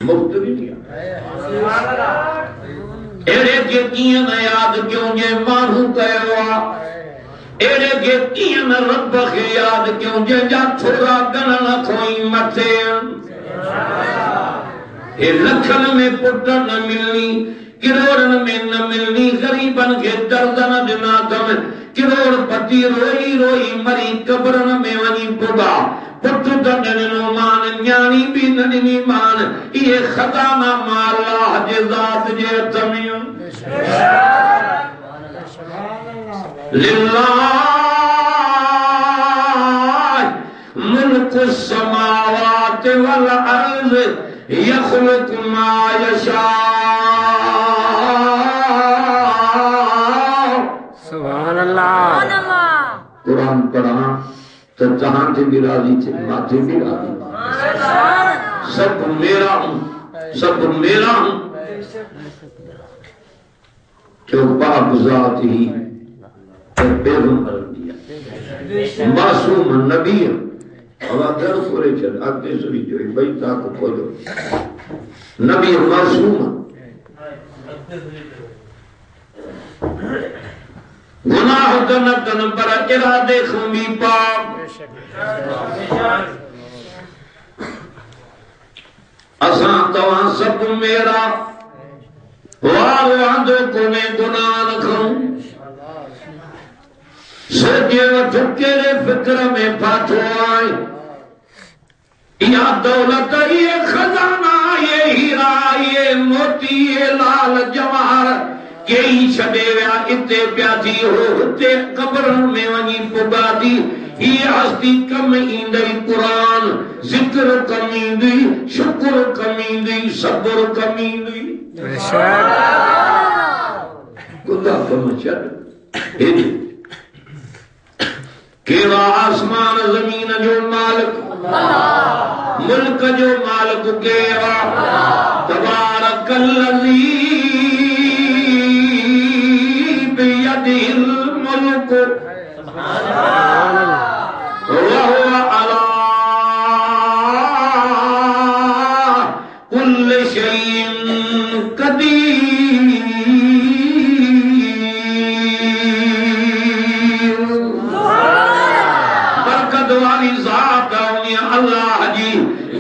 मुफ्त भी नहीं एड़े के कियन याद क्यों जे मानू कयो एड़े के कियन रब के याद क्यों जे जा थोड़ा गणन खोई मथे ए लखन में पुट न मिलनी किरोड़न में न मिलनी गरीबन के दर्दन दिना दम किरोड़पति रोई रोई मरी कब्रन में वनी बुगा पुट दंडनो मान न्याणी भी नडनी मान ये खजाना माला जे जात जे तमियो लिल्लाह मुल्क समावात वल अर्ज़ यखलुक मा यशा सुभान अल्लाह। कुरान पढ़ा तो जहां से भी राजी थे माथे भी राजी सब मेरा हूं सब मेरा हूं जो पाक जात ही पैगंबर दिया मासूम नबी अब अगर पूरे चल आगे सुनी जो बैठा को खोलो नबी मासूम गुनाह तन पर इरादे खूबी पाप असा तवा सब मेरा वार वांदो कोने गुनाह न खाऊं सोचे वठकेरे फिक्र में फाठो आए या दौलत ये खजाना ये हीरा ये मोती ये लाल जवाहर कई छड़े विया इते प्याथी हो हुते कब्र में वनी पुगा दी ये हस्ती कम ईंदई कुरान जिक्र कम ईंदी शुक्र कम ईंदी सब्र कम ईंदी खुदा कम छड़ केड़ा आसमान जमीन जो मालिक मुल्क जो मालिक केड़ा तबारकल्लज़ी बियदिहिल मुल्क वहुव अला कुल्लि शैइन कदीर। बरकत वाली ज़ात अल्लाह जी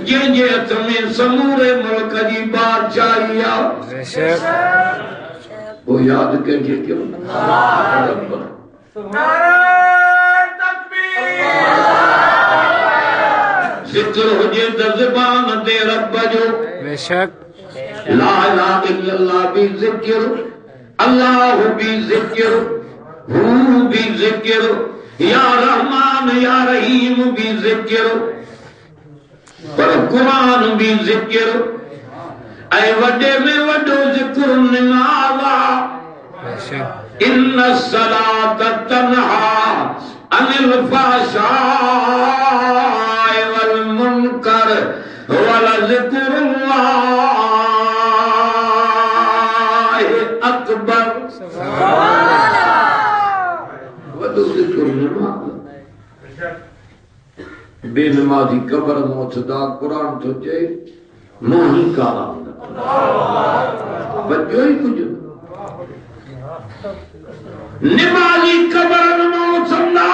जंहिंजे हथ में समूरे मुल्क जी बादशाही आहे वो याद करिए क्यों जिक्र हुजे त ज़बान ते रब जो बेशक ला इलाहा इल्लल्लाह भी जिक्र अल्लाह भी जिक्र हू भी जिक्र या रहमान या रहीम भी जिक्र पर कुरान भी जिक्र ऐ वडे में वडो जिक्र नमाज़ इन्न सलात तन्हा अनिल फ़हशाइ वल मुनकर वल ज़िक्रुल्लाह अकबर। वडो जिक्र नमाज़ बेनमाज़ी कब्र मोचदा कुरान तो चए मोही काला बच्चों ही कुछ निमाजी कब्र में संदा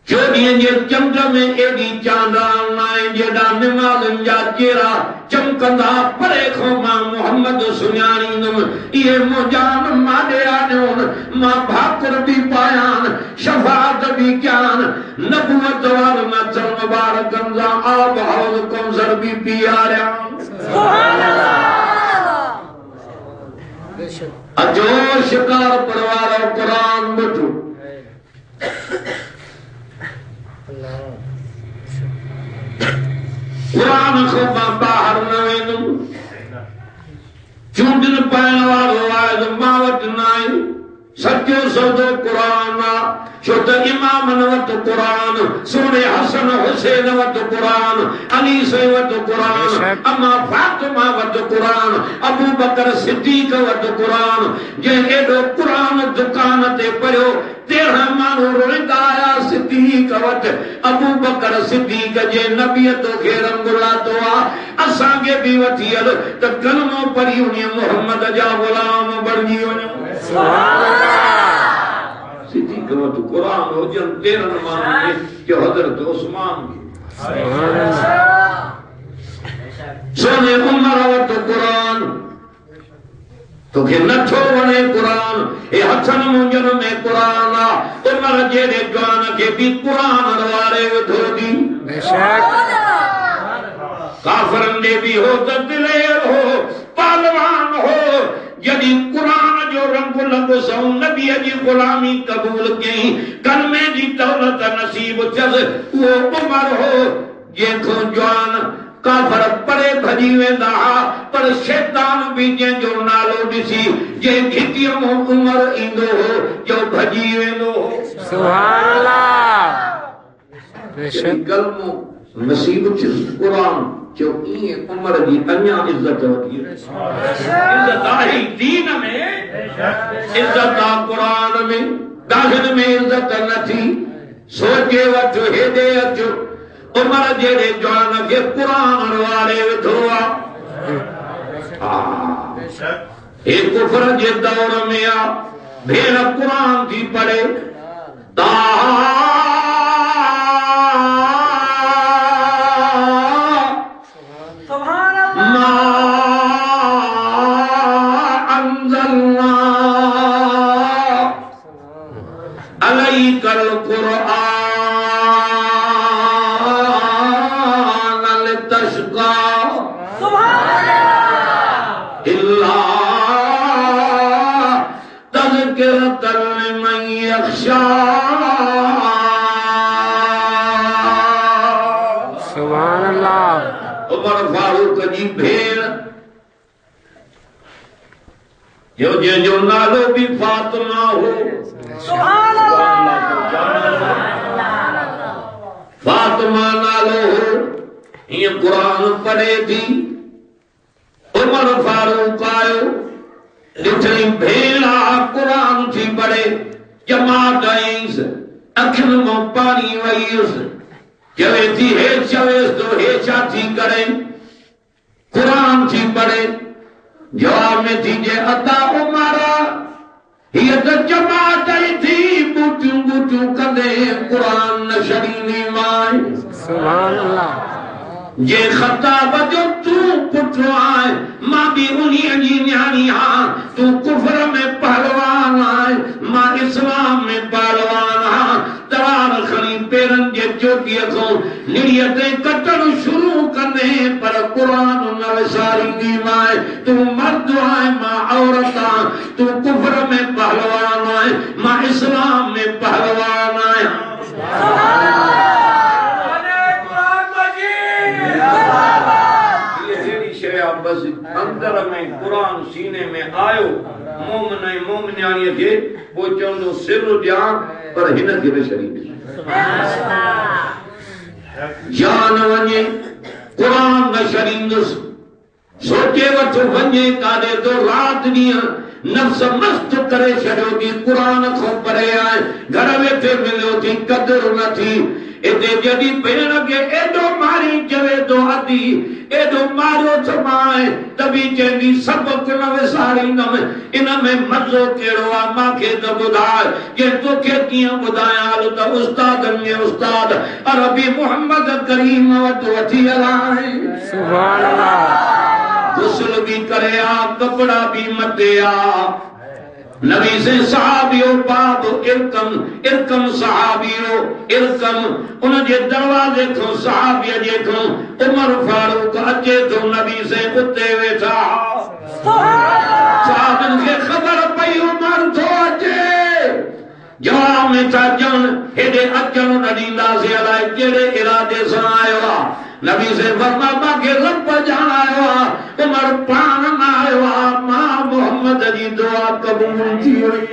चोदियन जे चमच में एडी चांदा नाए जेड़ा निमाज़न जा चेहरा चमकंदा परे खो मां मोहम्मद सुञाणींदम ये मुजान माडे आनोन मां भाकुर भी पायान शफाअत भी क्यान नबुवत वाल नचल मुबारक गंजा आब हौज कौसर भी पियारिया। सुभान अल्लाह अजो शिकार परवारो कुरान बठो कुरान को बाहर न वेंदुम चूंडन पाइण वारो आहे मां वटि न आहे सचो सौदो कुरान छो त इमामन वटि कुरान सोने हसन हुसैन वटि कुरान अली से वटि कुरान अम्मा फातिमा वटि कुरान अबू बकर सिद्दीक वटि कुरान जे एडो कुरान दुकान ते पढ़ियो तेरा मानो रोइंदा आया सिद्दीक वट अबू बकर सिद्दीक जे नबियत खे रंगुला तो असां के भी वठी हल त कलमो पढ़ी उन्हें मोहम्मद जा गुलाम बणजी वञो सुभान अल्लाह सिद्दीक वट कुरान हो जन 13 मानो जो हजरत उस्मान सुभान अल्लाह सोने उमर वट कुरान तो के नठो वणे कुरान ए हथन मुंजन में कुरान आ उमर जेड़े जवान के भी कुरान वारे विधो दी बेशक काफरन ने भी हो तो दिलेर हो पहलवान हो यदि कुरान जो रंग लगो सौ नबी जी गुलामी कबूल कई कलमे जी दौलत नसीब थस वो उमर हो जेको जवान काफर परे भजी वेंदा पर शैतान भी जो नालो दिसी जे खितियो उमर इंदो हो जो भजी वेंदो हो सुभान अल्लाह बेशक कलमो नसीब कुरान जो ये उमर जी अन्या इज्जत वठी इज्जत आहे दीन में इज्जत आ कुरान में दाखिल में इज्जत नथी सोचे वठो हेदे अचो उमर जेड़े जवान के कुरान वाले विधो एक कुफर जे दौर में आ भेड़ कुरान थी पढ़े अलैकल कुरान सुभान अल्लाह उमर फारूक जी भेड़ जो नालो भी फातिमा हो सुभान अल्लाह फातिमा नालो हो ये कुरान पढ़े थी उमर फारूक आयो ॾिठई भेड़ा कुरान थी पढ़े जमात आईस अखियुनि मां पाणी वईसि चवे थी हे चवेस तो हे छा थी करे कुरान थी पढ़े जवाब में थी जे अता उमरा हीअ त जमात आई थी बूटियूं बूटियूं कंदे कुरान न छॾींदी मां सुभान अल्लाह जे खताब जो तू पुठो आए मां भी उन्हीं जी न्याणी हां तू कुफर में पहलवान आए मां इस्लाम में पहलवान हां तवार खणी पेरन जे चोटीअ खां निड़ीअ ते कटण शुरू कंदे पर कुरान न विसारींदी मां तू मर्द आए मां औरत आं तू कुफर में पहलवान आए मां इस्लाम में पहलवान आहियां बस अंदर में कुरान सीने में आयो मोमिन मोमिनानी के वो चंदो सिर दिया पर हिन के शरीर जान वने कुरान न शरींदुस सोचे वठो वने कादे तो रात ॾींहुं नफ्स मस्त करे छॾियो थी कुरान खां परे आहे घर वेठे मिलियो थी कदर न थी इते जॾहिं भेण खे एॾो मारी चवे थो अदी एॾो मारियो त मां तभी चवंदी सबक न विसारींदमि इन में मज़ो कहिड़ो आहे मूंखे त ॿुधाए जे तोखे कीअं ॿुधायां हल त उस्तादनि जे उस्ताद अरबी मोहम्मद करीम वटि वठी हलाए सुभान अल्लाह गुस्ल भी करे आ कपड़ा भी मटे आ नबी से सहाबियो बाब इरकम सहाबियो इरकम उन जे दरवाजे को सहाबिय जे को उमर फारूक अचे तो नबी से उते वेठा साहबन के खबर पई उमर तो अचे जवाब में था जन हेडे अचन न दींदा से अलाए केड़े इरादे से आयो नबी से फरमा के रब जानायो उमर पान न आयो मां मोहम्मद जी दुआ कबूल थी वई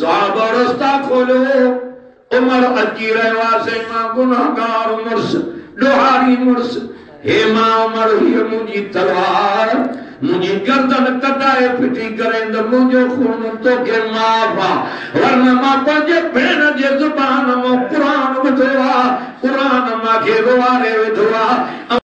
साहब रास्ता खोलो उमर अची रहियो से मां गुनाहगार मुर्स डोहारी मुर्स हे मां उमर ही मुंजी तलवार मुझी गर्दन कटाए फिटी करे त मुझो खून तोखे माफ़ आहे वरना मां पंहिंजे भेण जे ज़ुबान मां क़ुरान ॿुधो आहे क़ुरान मूंखे रुआरे वेठो आहे